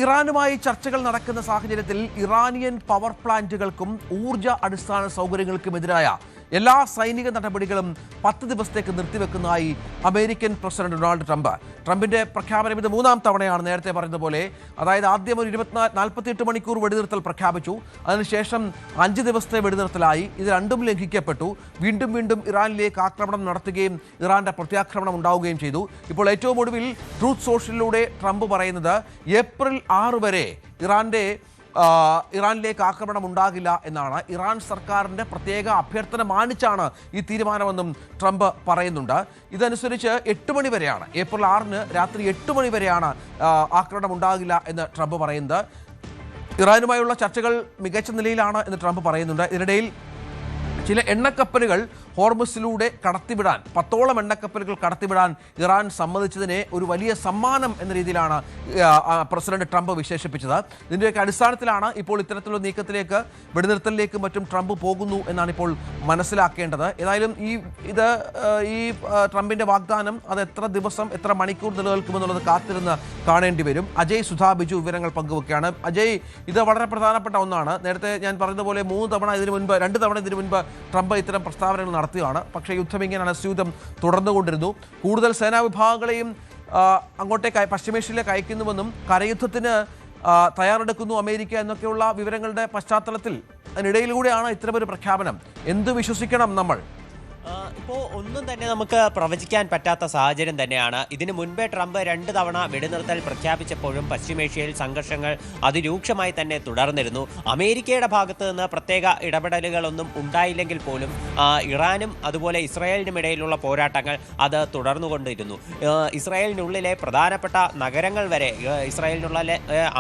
ഇറാനുമായി ചർച്ചകൾ നടക്കുന്ന സാഹചര്യത്തിൽ ഇറാനിയൻ പവർ പ്ലാന്റുകൾക്കും ഊർജ അടിസ്ഥാന സൗകര്യങ്ങൾക്കുമെതിരായ എല്ലാ സൈനിക നടപടികളും 10 ദിവസത്തേക്ക് നിർത്തിവെക്കുന്നതായി അമേരിക്കൻ പ്രസിഡന്റ് ഡൊണാൾഡ് ട്രംപ്. ട്രംപിന്റെ പ്രഖ്യാപനം ഇത് മൂന്നാം തവണയാണ്. നേരത്തെ പറഞ്ഞതുപോലെ അതായത് ആദ്യം ഒരു 48 മണിക്കൂർ വെടിനിർത്തൽ പ്രഖ്യാപിച്ചു. അതിനുശേഷം 5 ദിവസത്തെ വെടിനിർത്തലായി. ഇത് രണ്ടും ലംഘിക്കപ്പെട്ടു. വീണ്ടും ഇറാനിലേക്ക് ആക്രമണം നടത്തുകയും ഇറാന്റെ പ്രത്യാക്രമണം ഉണ്ടാവുകയും ചെയ്തു. ഇപ്പോൾ ഏറ്റവും ഒടുവിൽ ട്രൂത്ത് സോഷ്യലിലൂടെ ട്രംപ് പറയുന്നത് ഏപ്രിൽ 6 വരെ ഇറാനിലേക്ക് ആക്രമണം ഉണ്ടാകില്ല എന്നാണ്. ഇറാൻ സർക്കാരിൻ്റെ പ്രത്യേക അഭ്യർത്ഥന മാനിച്ചാണ് ഈ തീരുമാനമെന്നും ട്രംപ് പറയുന്നുണ്ട്. ഇതനുസരിച്ച് 8 മണി വരെയാണ്, ഏപ്രിൽ 6 രാത്രി 8 മണി വരെയാണ് ആക്രമണം ഉണ്ടാകില്ല എന്ന് ട്രംപ് പറയുന്നത്. ഇറാനുമായുള്ള ചർച്ചകൾ മികച്ച നിലയിലാണ് എന്ന് ട്രംപ് പറയുന്നുണ്ട്. ഇതിനിടയിൽ ചില എണ്ണക്കപ്പലുകൾ ഹോർമുസിലൂടെ കടത്തിവിടാൻ 10ഓളം എണ്ണക്കപ്പലുകൾ കടത്തിവിടാൻ ഇറാൻ സമ്മതിച്ചതിനെ ഒരു വലിയ സമ്മാനം എന്ന രീതിയിലാണ് പ്രസിഡന്റ് ട്രംപ് വിശേഷിപ്പിച്ചത്. ഇതിൻ്റെയൊക്കെ അടിസ്ഥാനത്തിലാണ് ഇപ്പോൾ ഇത്തരത്തിലുള്ള നീക്കത്തിലേക്ക്, വെടിനിർത്തലിലേക്ക് മറ്റും ട്രംപ് പോകുന്നു എന്നാണ് ഇപ്പോൾ മനസ്സിലാക്കേണ്ടത്. ഏതായാലും ഈ ട്രംപിന്റെ വാഗ്ദാനം അത് എത്ര ദിവസം, എത്ര മണിക്കൂർ നിലനിൽക്കുമെന്നുള്ളത് കാത്തിരുന്ന് കാണേണ്ടി വരും. അജയ് സുധാ ബിജു വിവരങ്ങൾ പങ്കുവെക്കുകയാണ്. അജയ്, ഇത് വളരെ പ്രധാനപ്പെട്ട ഒന്നാണ്. നേരത്തെ ഞാൻ പറഞ്ഞതുപോലെ 2 തവണ ഇതിനു മുൻപ് ട്രംപ് ഇത്തരം പ്രസ്താവനകൾ നടത്തുകയാണ്. പക്ഷേ യുദ്ധം ഇങ്ങനെ അനസ്യൂതം തുടർന്നുകൊണ്ടിരുന്നു. കൂടുതൽ സേനാ വിഭാഗങ്ങളെയും അങ്ങോട്ടേക്ക് പശ്ചിമേഷ്യയിലേക്ക് അയക്കുന്നുവെന്നും കരയുദ്ധത്തിന് തയ്യാറെടുക്കുന്നു അമേരിക്ക എന്നൊക്കെയുള്ള വിവരങ്ങളുടെ പശ്ചാത്തലത്തിൽ അതിനിടയിലൂടെയാണ് ഇത്തരമൊരു പ്രഖ്യാപനം. എന്ത് വിശ്വസിക്കണം നമ്മൾ? ഇപ്പോൾ ഒന്നും തന്നെ നമുക്ക് പ്രവചിക്കാൻ പറ്റാത്ത സാഹചര്യം തന്നെയാണ്. ഇതിനു മുൻപേ ട്രംപ് 2 തവണ വെടിനിർത്തൽ പ്രഖ്യാപിച്ചപ്പോഴും പശ്ചിമേഷ്യയിൽ സംഘർഷങ്ങൾ അതിരൂക്ഷമായി തന്നെ തുടർന്നിരുന്നു. അമേരിക്കയുടെ ഭാഗത്ത് നിന്ന് പ്രത്യേക ഇടപെടലുകളൊന്നും ഉണ്ടായില്ലെങ്കിൽ പോലും ഇറാനും അതുപോലെ ഇസ്രായേലിനും ഇടയിലുള്ള പോരാട്ടങ്ങൾ അത് തുടർന്നുകൊണ്ടിരുന്നു. ഇസ്രായേലിനുള്ളിലെ പ്രധാനപ്പെട്ട നഗരങ്ങൾ വരെ, ഇസ്രായേലിനുള്ള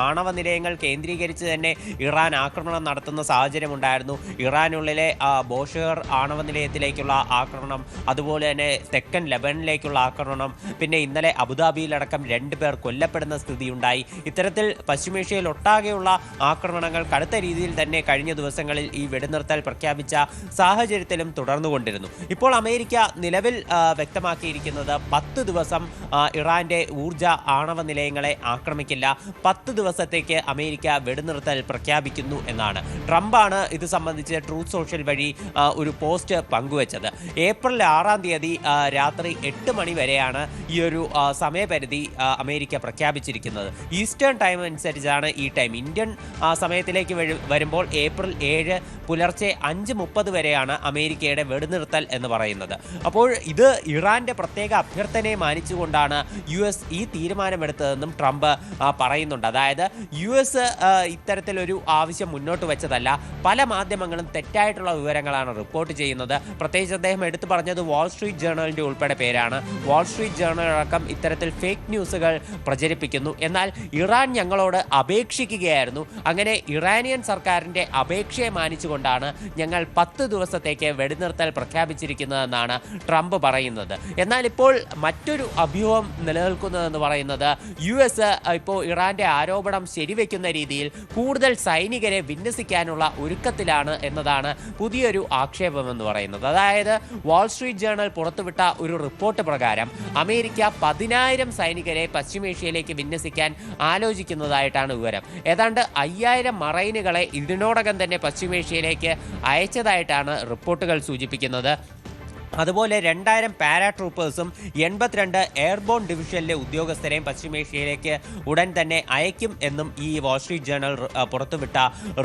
ആണവ നിലയങ്ങൾ കേന്ദ്രീകരിച്ച് തന്നെ ഇറാൻ ആക്രമണം നടത്തുന്ന സാഹചര്യമുണ്ടായിരുന്നു. ഇറാനുള്ളിലെ ബോഷേർ ആണവ നിലയത്തിലേക്കുള്ള ആക്രമണം, അതുപോലെ തന്നെ തെക്കൻ ലെബനനിലേക്കുള്ള ആക്രമണം, പിന്നെ ഇന്നലെ അബുദാബിയിലടക്കം 2 പേർ കൊല്ലപ്പെടുന്ന സ്ഥിതിയുണ്ടായി. ഇത്തരത്തിൽ പശ്ചിമേഷ്യയിൽ ഒട്ടാകെയുള്ള ആക്രമണങ്ങൾ കടുത്ത രീതിയിൽ തന്നെ കഴിഞ്ഞ ദിവസങ്ങളിൽ ഈ വെടിനിർത്തൽ പ്രഖ്യാപിച്ച സാഹചര്യത്തിലും തുടർന്നുകൊണ്ടിരുന്നു. ഇപ്പോൾ അമേരിക്ക നിലവിൽ വ്യക്തമാക്കിയിരിക്കുന്നത് 10 ദിവസം ഇറാന്റെ ഊർജ ആണവ നിലയങ്ങളെ ആക്രമിക്കില്ല, 10 ദിവസത്തേക്ക് അമേരിക്ക വെടിനിർത്തൽ പ്രഖ്യാപിക്കുന്നു എന്നാണ്. ട്രംപാണ് ഇത് സംബന്ധിച്ച് ട്രൂത്ത് സോഷ്യൽ വഴി ഒരു പോസ്റ്റ് പങ്കുവച്ചത്. ഏപ്രിൽ 6 രാത്രി 8 മണി വരെയാണ് ഈ ഒരു സമയപരിധി അമേരിക്ക പ്രഖ്യാപിച്ചിരിക്കുന്നത്. ഈസ്റ്റേൺ ടൈം അനുസരിച്ചാണ് ഈ ടൈം. ഇന്ത്യൻ സമയത്തിലേക്ക് വരുമ്പോൾ ഏപ്രിൽ 7 പുലർച്ചെ 5:30 വരെയാണ് അമേരിക്കയുടെ വെടിനിർത്തൽ എന്ന് പറയുന്നത്. അപ്പോൾ ഇത് ഇറാന്റെ പ്രത്യേക അഭ്യർത്ഥനയെ മാനിച്ചുകൊണ്ടാണ് US ഈ തീരുമാനമെടുത്തതെന്നും ട്രംപ് പറയുന്നുണ്ട്. അതായത് US ഇത്തരത്തിലൊരു ആവശ്യം മുന്നോട്ട് വെച്ചതല്ല. പല മാധ്യമങ്ങളും തെറ്റായിട്ടുള്ള വിവരങ്ങളാണ് റിപ്പോർട്ട് ചെയ്യുന്നത്. പ്രത്യേകിച്ച് അദ്ദേഹം എടുത്തു പറഞ്ഞത് വാൾ സ്ട്രീറ്റ് ജേർണലിൻ്റെ ഉൾപ്പെടെ പേരാണ്. വാൾ സ്ട്രീറ്റ് ജേർണൽ അടക്കം ഇത്തരത്തിൽ ഫേക്ക് ന്യൂസുകൾ പ്രചരിപ്പിക്കുന്നു. എന്നാൽ ഇറാൻ ഞങ്ങളോട് അപേക്ഷിക്കുകയായിരുന്നു. അങ്ങനെ ഇറാനിയൻ സർക്കാരിൻ്റെ അപേക്ഷയെ മാനിച്ചുകൊണ്ടാണ് ഞങ്ങൾ 10 ദിവസത്തേക്ക് വെടിനിർത്തൽ പ്രഖ്യാപിച്ചിരിക്കുന്നതെന്നാണ് ട്രംപ് പറയുന്നത്. എന്നാൽ ഇപ്പോൾ മറ്റൊരു അഭ്യൂഹം നിലനിൽക്കുന്നതെന്ന് പറയുന്നത് US ഇപ്പോൾ ഇറാന്റെ ആരോപണം ശരിവെക്കുന്ന രീതിയിൽ കൂടുതൽ സൈനികരെ വിന്യസിക്കാനുള്ള ഒരുക്കത്തിലാണ് എന്നതാണ് പുതിയൊരു ആക്ഷേപമെന്ന് പറയുന്നത്. അതായത് വാൾ സ്ട്രീറ്റ് ജേർണൽ പുറത്തുവിട്ട ഒരു റിപ്പോർട്ട് പ്രകാരം അമേരിക്ക 10,000 സൈനികരെ പശ്ചിമേഷ്യയിലേക്ക് വിന്യസിക്കാൻ ആലോചിക്കുന്നതായിട്ടാണ് വിവരം. ഏതാണ്ട് 5,000 മറൈനുകളെ ഇതിനോടകം തന്നെ പശ്ചിമേഷ്യയിലേക്ക് അയച്ചതായിട്ടാണ് റിപ്പോർട്ടുകൾ സൂചിപ്പിക്കുന്നത്. അതുപോലെ 2,000 പാരാട്രൂപ്പേഴ്സും 82 എയർബോൺ ഡിവിഷനിലെ ഉദ്യോഗസ്ഥരെയും പശ്ചിമേഷ്യയിലേക്ക് ഉടൻ തന്നെ അയക്കും എന്നും ഈ വാൾ സ്ട്രീറ്റ് ജേർണൽ പുറത്തുവിട്ട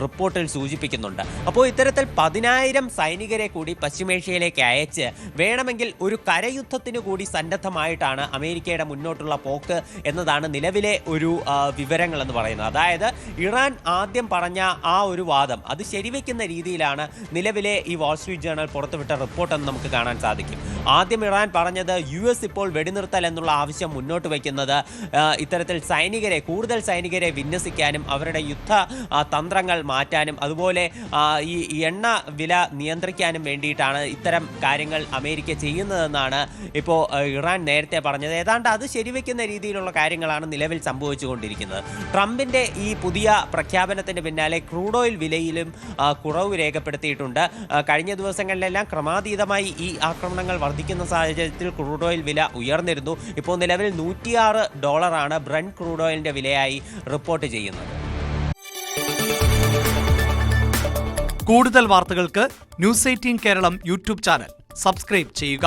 റിപ്പോർട്ടിൽ സൂചിപ്പിക്കുന്നുണ്ട്. അപ്പോൾ ഇത്തരത്തിൽ 10,000 സൈനികരെ കൂടി പശ്ചിമേഷ്യയിലേക്ക് അയച്ച് വേണമെങ്കിൽ ഒരു കരയുദ്ധത്തിന് കൂടി സന്നദ്ധമായിട്ടാണ് അമേരിക്കയുടെ മുന്നോട്ടുള്ള പോക്ക് എന്നതാണ് നിലവിലെ ഒരു വിവരങ്ങൾ എന്ന് പറയുന്നത്. അതായത് ഇറാൻ ആദ്യം പറഞ്ഞ ആ ഒരു വാദം അത് ശരിവെക്കുന്ന രീതിയിലാണ് നിലവിലെ ഈ വാൾ സ്ട്രീറ്റ് ജേർണൽ പുറത്തുവിട്ട റിപ്പോർട്ടെന്ന് നമുക്ക് കാണാൻ സാധിക്കും. ആദ്യം ഇറാൻ പറഞ്ഞത് US ഇപ്പോൾ വെടിനിർത്തൽ എന്നുള്ള ആവശ്യം മുന്നോട്ട് വയ്ക്കുന്നത് ഇത്തരത്തിൽ കൂടുതൽ സൈനികരെ വിന്യസിക്കാനും അവരുടെ യുദ്ധ തന്ത്രങ്ങൾ മാറ്റാനും അതുപോലെ ഈ എണ്ണ വില നിയന്ത്രിക്കാനും വേണ്ടിയിട്ടാണ് ഇത്തരം കാര്യങ്ങൾ അമേരിക്ക ചെയ്യുന്നതെന്നാണ് ഇപ്പോൾ ഇറാൻ നേരത്തെ പറഞ്ഞത്. ഏതാണ്ട് അത് ശരിവെക്കുന്ന രീതിയിലുള്ള കാര്യങ്ങളാണ് നിലവിൽ സംഭവിച്ചുകൊണ്ടിരിക്കുന്നത്. ട്രംപിൻ്റെ ഈ പുതിയ പ്രഖ്യാപനത്തിന് പിന്നാലെ ക്രൂഡ് ഓയിൽ വിലയിലും കുറവ് രേഖപ്പെടുത്തിയിട്ടുണ്ട്. കഴിഞ്ഞ ദിവസങ്ങളിലെല്ലാം ക്രമാതീതമായി ഈ ആക്രമണങ്ങൾ വർദ്ധിക്കുന്ന സാഹചര്യത്തിൽ ക്രൂഡ് ഓയിൽ വില ഉയർന്നിരുന്നു. ഇപ്പോൾ നിലവിൽ $106 ബ്രന്റ് ക്രൂഡ് ഓയിലിന്റെ വിലയായി റിപ്പോർട്ട് ചെയ്യുന്നത്. കൂടുതൽ വാർത്തകൾക്ക് news 18 Keralam YouTube channel subscribe ചെയ്യുക.